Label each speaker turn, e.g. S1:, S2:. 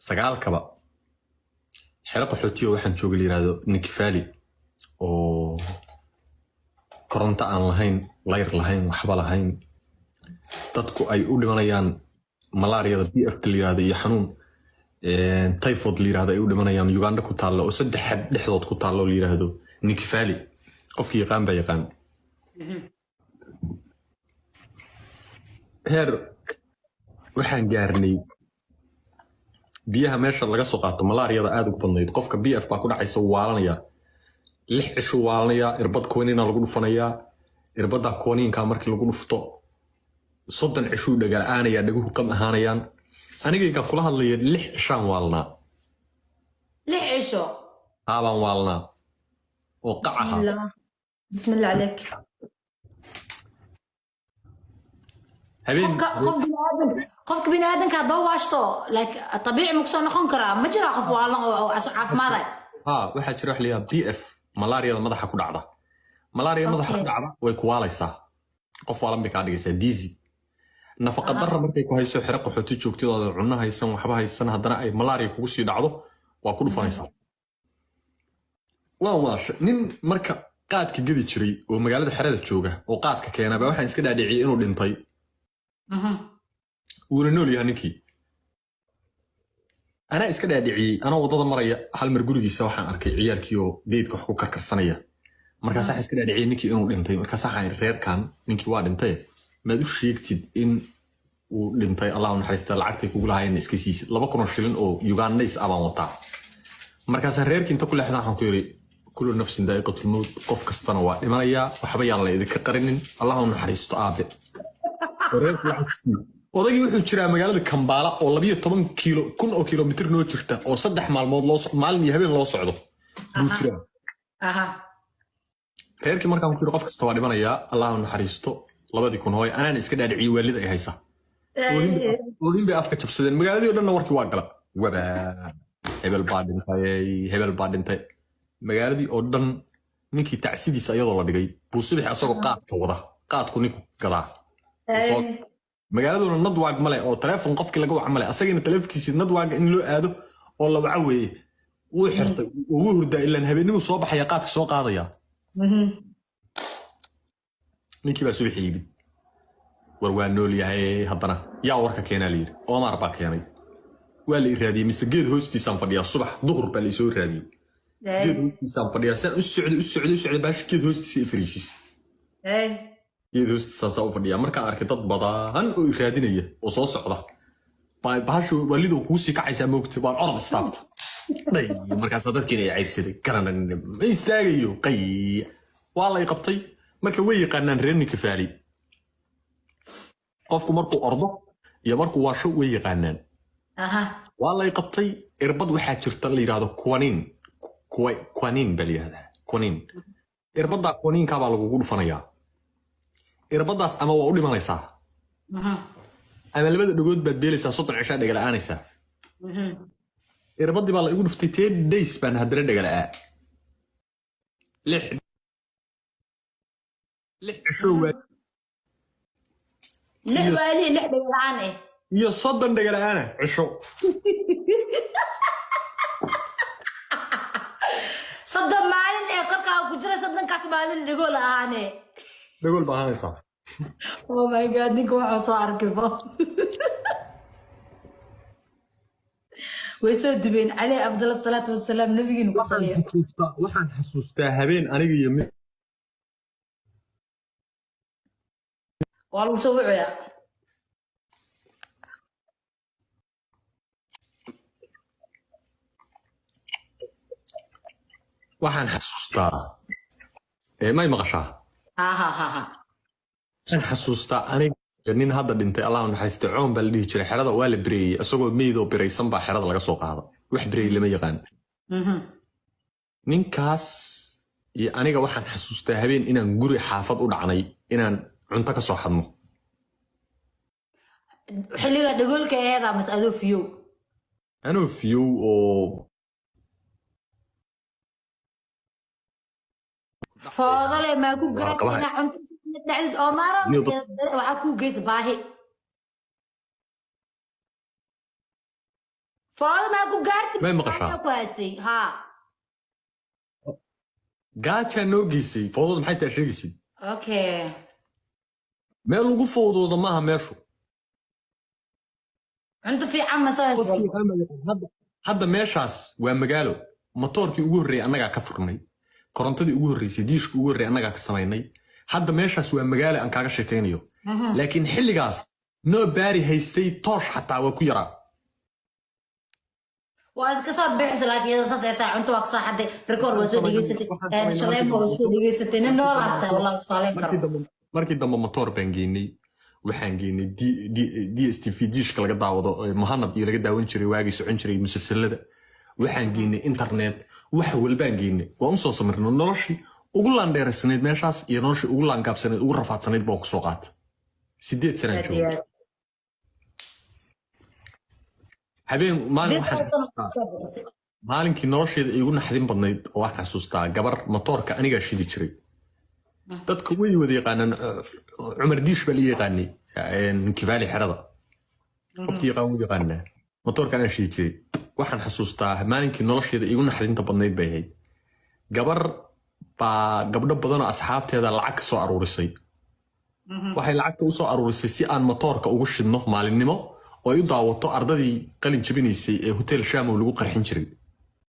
S1: sagaalkaba xero qaxootiyo waxaan joogay la yiraahdo Nikifali oo koronto aan lahayn layr lahayn waxba lahayn dadku ay u dhimanayaan malaariyada BF la yiraahdo iyo xanuun typhoid la yiraahdo ay u dhimanayaan Uganda ku taalo oo saddex xad dhexdood ku taalo la yiraahdo Nikifali qofkii yaqaan ba yaqaan heer waxaan gaarnay biyaha meesha laga soo qaato malaariyada aad u badnayd qofka BF baa ku dhacaysa waalanaya 6 cisho waalanaya irbad kooniina lagu dhufanaya irbada kooniinka markii lagu dhufto 30 cisho dhagalaanaya dhaguhu qam ahaanayaan aniga kula hadlaya 6 cishaan waalna
S2: 6 cisho
S1: baan waalna oo qacaha
S2: bismillah عليك قفك بني آدم كدو واشتو like طبيعي مكسر نخون كرا ما جرى قف والله أو عف ماذا
S1: waxaa jira wax la yiraahdo BF malaariyada madaxa ku dhacda malaariyada madaxa ku dhacda way ku waalaysaa qof waalan bay ka dhigaysaa diisi nafaqa darro markay ku hayso xiraq qaxooti joogtidooda cunno haysan waxba haysan haddana ay malaariya kugu sii dhacdo waa ku dhufanaysaa waash nin marka qaadka gadi jiray oo magaalada xerada jooga oo qaadka keenaba waxaan iska dhaadhiciyay inuu dhintay wuuna nool yahay ninkii أنا إسكت أدعي أنا وضد مرة هل مرجوري سواء أركي عيال كيو ديت كحكو كركسانية مركز صح إسكت أدعي نكى إنه لنتي مركز صح غير كان نكى واد لنتي ما دوش يكتد إن ولنتي الله ونحرست العكت يقول هاي النسكسيس لا بكون شيلن أو يوغان نيس أبا وطع مركز غير كنت كل حدا حنقولي كل نفس دقيقة الموت قف كستنوا لما يا وحبي الله إذا كقرن الله ونحرست أبد غير العكسي odagii wuxuu jiraa magaalada Kampala oo 12 kilomitir noo jirta oo 3 maalmood maalin iyo habeen loo socdo buu jiraa reerkii markaan ku qof kasta waa dhimanaya Allah uu naxariisto 2000 hooy anaan iska dhaadhiciyay waalid ay haysa oo bay afka jabsadeen magaaladii oo dhan warkii waa gala wada hebel baa dhintay magaaladii oo dhan ninkii tacsidiisa iyadoo la dhigay buu subax asagoo qaadka wada qaadku ninku gadaa magaaladuna nadwaag male oo telefoon qofkii laga wac male asagina telefoonkiisa nadwaag in loo aado oo la waca weeye uu xirtay uu hurdaa ilaa habeenimo soo baxaya qaadka soo qaadaya ninkii baa subax yimid war waa nool yahay haddana yaa warka keenaa liir Omar baa keenay waa la iraadiyay mise geed hoostiisaan fadhiyaa subax duhur baa la soo raadiyay geed hoostiisaan fadhiyaa saan u socday baash geed hoostiisa ifriishis يدوست ساسا فديا marka arkay dad badan oo iraadinaya oo soo socda baashu walidu ku sii kacaysa moogtay baan orod istaabto day markaas dadkii ay ciirsaday garanan ma istaagayo qay wala qabtay marka way yaqaanaan reer Nikifali qofku markuu ordo iyo markuu waasho way yaqaanaan wala qabtay irbad waxa jirta la yiraahdo quanin baliyada quanin irbada quaninka baa lagu dhufanayaa irbadaas ama waa u dhimanaysaa ama labada dhagood baad beelaysaa 30 cisho dhagalaanaysaa irbadii baa la igu dhuftay 10 days baan hadana dhagalaa 6 cisho waa
S2: 6 dhagalaane
S1: iyo 30 dhagalaana cisho
S2: صدق مالين إيه كركا وجرا صدق كاس مالين نقول أنا
S1: نقول بهاي صح
S2: Oh my god نيكو عصار كيفه ويسود بين علي عبد الله الصلاة والسلام نبي نقصليه
S1: waxaan xasuustaa habeen aniga iyo
S2: والله مسوي يا
S1: waxaan xasuustaa may maqashaa
S2: ها
S1: waxaan xasuustaa aniga nin hadda dhintay Allah uu naxariistay coon bal dhihi jiray xerada waa la bireeyay asagoo meedo biraysan baa xerada laga soo qaaday wax bireey lama yaqaan ninkaas iyo aniga waxaan xasuustaa habeen inaan guri xaafad u dhacnay inaan cunto ka soo xadno
S2: xilliga dhagolka eeda mas'ado fiyo
S1: anoo fiyo oo
S2: فاضل ما كو قرأت أنا عند نعد أمارة وعكو جيس باهي فاضي ما أقول قارتي
S1: ما مقشع
S2: كواسي ها
S1: gaaja noo geysay foodooda maxay taa sheegaysid
S2: أوكي
S1: meel lagu foodooda maaha meeshu
S2: عنده في عم صاير
S1: qofkii hadda meeshaas waa magaalo matoorkii ugu horreeyay annagaa ka furnay korontadii ugu horreysay diishka ugu horreeyay annagaa ka samaynay hadda meeshaas waa magaalo aan kaaga sheekaynayo laakiin xilligaas noo baari haystay toosh xataa waa ku yaraa
S2: وأسكسب بحث لكن إذا صارت عنده أقصى حد ريكورد وسود يجيستي شلون وسود يجيستي نو لا والله سؤالين كرم
S1: markii dambe matoor baan geynay waxaan geynay DSTV diishka laga daawado mahanad iyo laga daawan jiray waagii socon jiray musalsalada waxaan geynay internet wax walbaan geynay waan soo samirnay noloshii ugu laandheersanayd meeshaas iyo noloshii ugu laangaabsanayd ugu rafaadsanayd baan ku soo qaatay 8 sano joogay habeen maalinkii nolosheeda igu naxdin badnayd oo waxaan xasuustaa gabar matoorka anigaa shidi jiray dadka way wada yaqaanaan cumar diish baa la yaqaanay kifaali xerada qofkii yaqaan wuu yaqaanaa matoorka anaa shidi jiray waxaan xasuustaa maalinkii nolosheeda igu naxdinta badnayd bay ahayd gabar baa gabdho badanoo asxaabteeda lacag ka soo aruurisay waxay lacagta u soo aruurisay si aan matoorka ugu shidno maalinimo oo ay u daawato ardadii qalin jabinaysay ee hotel shamow lagu qarxin jiray